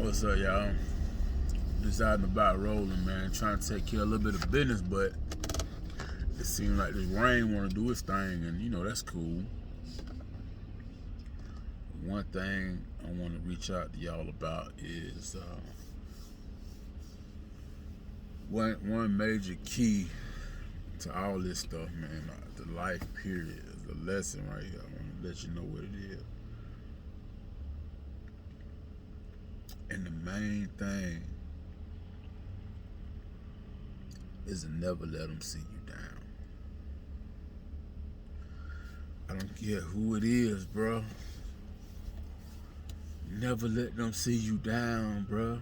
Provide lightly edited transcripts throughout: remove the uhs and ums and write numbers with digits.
What's up, y'all? Just out and about rolling, man. Trying to take care of a little bit of business, but it seems like this rain want to do its thing, and that's cool. One thing I want to reach out to y'all about is one major key to all this stuff, man. The life period is a lesson right here. I want to let you know what it is. And the main thing is to never let them see you down. I don't care who it is, bro. Never let them see you down, bro.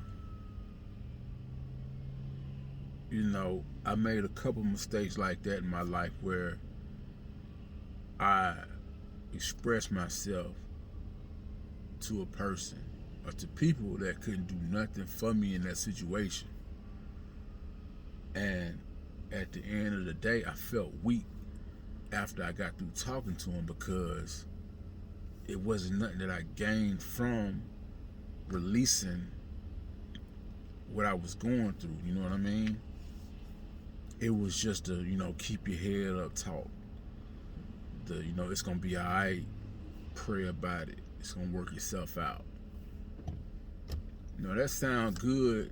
I made a couple mistakes like that in my life where I expressed myself to a person or to people that couldn't do nothing for me in that situation. And at the end of the day, I felt weak after I got through talking to them because it wasn't nothing that I gained from releasing what I was going through, you know what I mean? It was just to, keep your head up, talk. It's gonna be all right, pray about it. It's gonna work itself out. That sounds good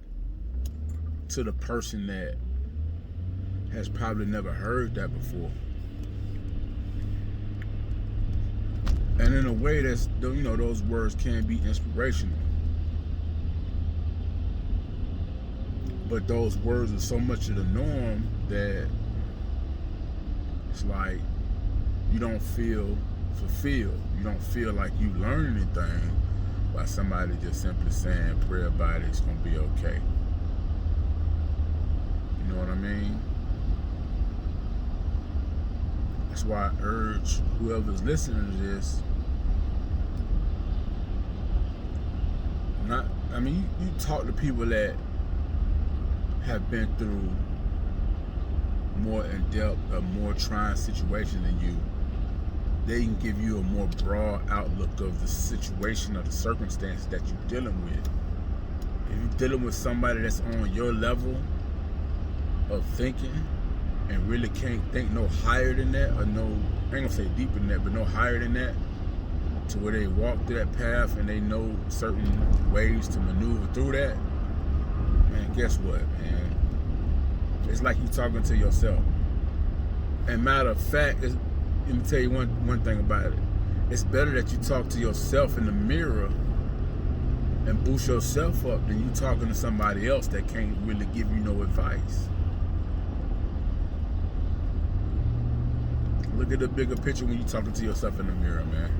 to the person that has probably never heard that before. And in a way, those words can be inspirational. But those words are so much of the norm that it's like you don't feel fulfilled. You don't feel like you learn anything by somebody just simply saying, pray about it, it's going to be okay. You know what I mean? That's why I urge whoever's listening to this, you talk to people that have been through more in-depth, a more trying situation than you. They can give you a more broad outlook of the situation or the circumstances that you're dealing with. If you're dealing with somebody that's on your level of thinking and really can't think no higher than that, or no, I ain't gonna say deeper than that, but no higher than that, to where they walk through that path and they know certain ways to maneuver through that, man, guess what, man? It's like you talking to yourself. And matter of fact, let me tell you one thing about it. It's better that you talk to yourself in the mirror and boost yourself up than you talking to somebody else that can't really give you no advice. Look at the bigger picture when you're talking to yourself in the mirror, man.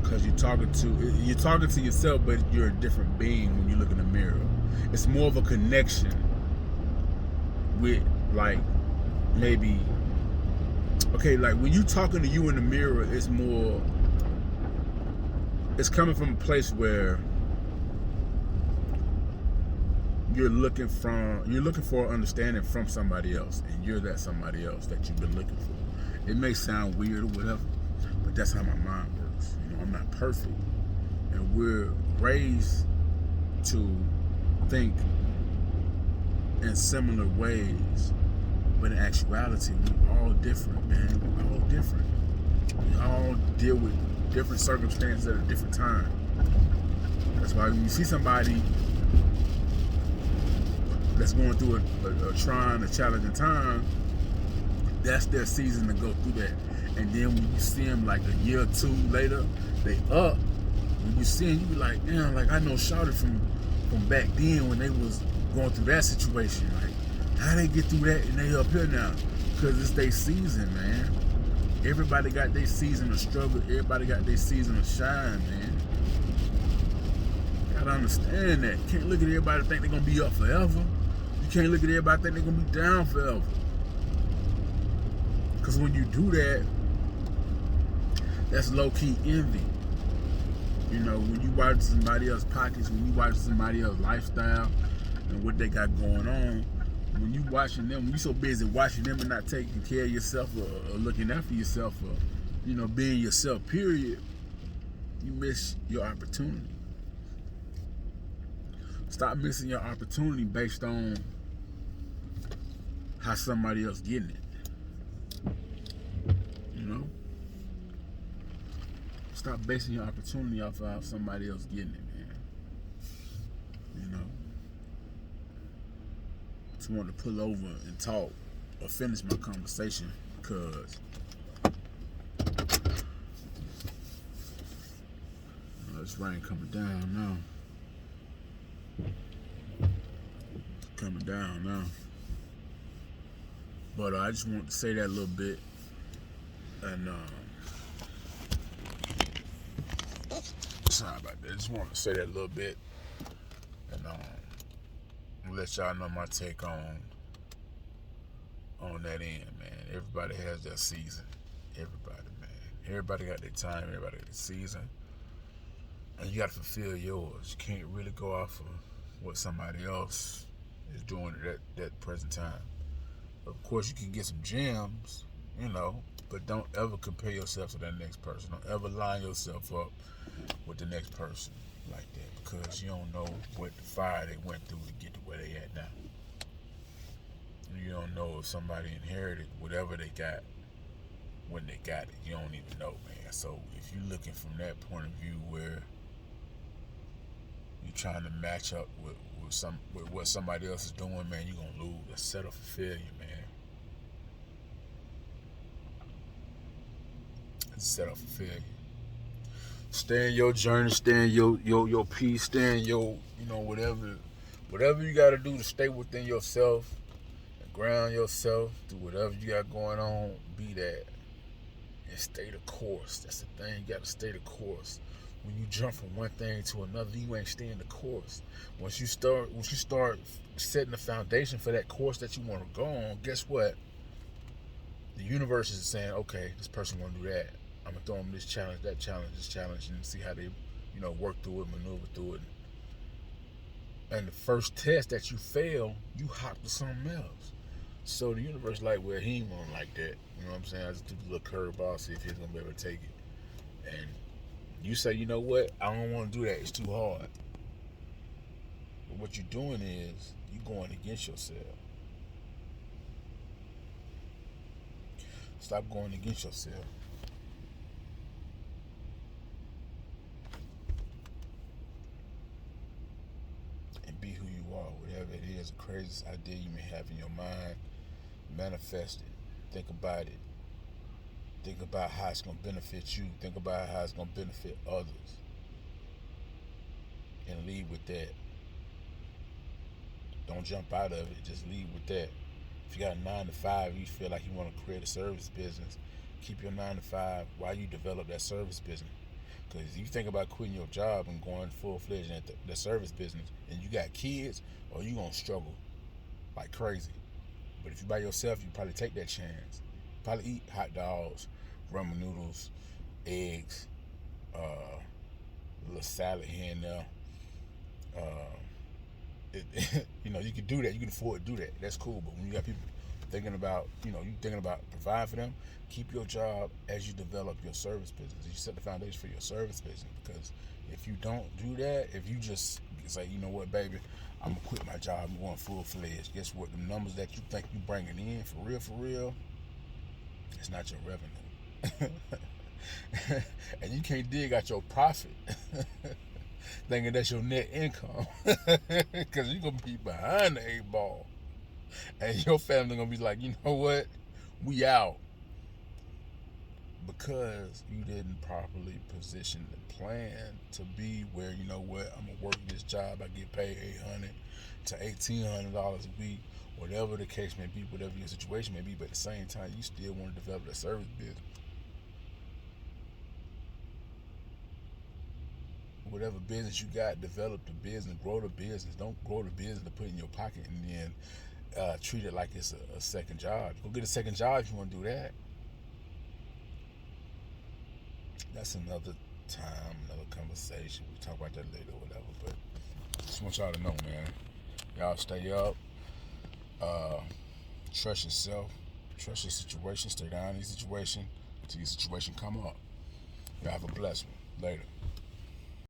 Because you're talking to yourself, but you're a different being when you look in the mirror. It's more of a connection with, like, maybe, okay, like when you talking to you in the mirror, it's coming from a place where you're looking for understanding from somebody else, and you're that somebody else that you've been looking for. It may sound weird or whatever, but that's how my mind works. I'm not perfect, and we're raised to think in similar ways, but in actuality, we all different, man. We all different. We all deal with different circumstances at a different time. That's why when you see somebody that's going through a trying, a challenging time, that's their season to go through that. And then when you see them like a year or two later, they up. When you see them, you be like, damn, like I know Shawty from back then when they was going through that situation. Like, how they get through that and they up here now? Because it's their season, man. Everybody got their season of struggle. Everybody got their season of shine, man. You gotta understand that. You can't look at everybody and think they're gonna be up forever. You can't look at everybody and think they're gonna be down forever. Because when you do that, that's low-key envy. When you watch somebody else's pockets, when you watch somebody else's lifestyle and what they got going on, when you watching them, when you so busy watching them and not taking care of yourself or looking after yourself or, being yourself, period, you miss your opportunity. Stop missing your opportunity based on how somebody else getting it. You know? Stop basing your opportunity off of how somebody else getting it, man. You know? Just want to pull over and talk or finish my conversation because it's rain coming down now. It's coming down now. But I just want to say that a little bit. And sorry about that. I just want to say that a little bit. And let y'all know my take on that end, man. Everybody has their season. Everybody, man. Everybody got their time. Everybody got their season. And you got to fulfill yours. You can't really go off of what somebody else is doing at that present time. Of course, you can get some gems, you know, but don't ever compare yourself to that next person. Don't ever line yourself up with the next person like that, because you don't know what the fire they went through to get to where they at now. You don't know if somebody inherited whatever they got when they got it. You don't even know, man. So if you're looking from that point of view where you're trying to match up with what somebody else is doing, man, you're gonna lose. That's set up for failure, man. It's set up for failure. Stay in your journey, stay in your peace, stay in your, you know, whatever you gotta do to stay within yourself and ground yourself, do whatever you got going on, be that. And stay the course. That's the thing, you gotta stay the course. When you jump from one thing to another, you ain't staying the course. Once you start setting the foundation for that course that you want to go on, guess what? The universe is saying, okay, this person want to do that. I'm gonna throw them this challenge, that challenge, this challenge, and see how they, you know, work through it, maneuver through it. And the first test that you fail, you hop to something else. So the universe like, well, he ain't gonna like that. You know what I'm saying? I just took a little curveball, see if he's gonna be able to take it. And you say, you know what? I don't want to do that. It's too hard. But what you're doing is you're going against yourself. Stop going against yourself. And be who you are. Whatever it is, the craziest idea you may have in your mind, manifest it. Think about it. Think about how it's going to benefit you. Think about how it's going to benefit others. And lead with that. Don't jump out of it. Just lead with that. If you got a 9 to 5, you feel like you want to create a service business, keep your 9 to 5 while you develop that service business. Because if you think about quitting your job and going full-fledged into the service business and you got kids, or you going to struggle like crazy. But if you're by yourself, you probably take that chance. Probably eat hot dogs, ramen noodles, eggs, a little salad here and there. You know, you can do that. You can afford to do that. That's cool. But when you got people thinking about, you know, you thinking about providing for them, keep your job as you develop your service business. You set the foundation for your service business. Because if you don't do that, if you just say, you know what, baby, I'm going to quit my job, I'm going full-fledged. Guess what? The numbers that you think you bringing in, for real, it's not your revenue. And you can't dig out your profit thinking that's your net income. Because you're going to be behind the 8 ball. And your family going to be like, you know what? We out. Because you didn't properly position the plan to be where, you know what, I'm going to work this job, I get paid $800 to $1,800 a week, whatever the case may be, whatever your situation may be, but at the same time, you still want to develop a service business. Whatever business you got, develop the business, grow the business. Don't grow the business to put in your pocket and then treat it like it's a second job. Go get a second job if you want to do that. That's another time, another conversation. We'll talk about that later or whatever. But I just want y'all to know, man. Y'all stay up. Trust yourself. Trust your situation. Stay down in your situation until your situation come up. Y'all have a blessed one. Later.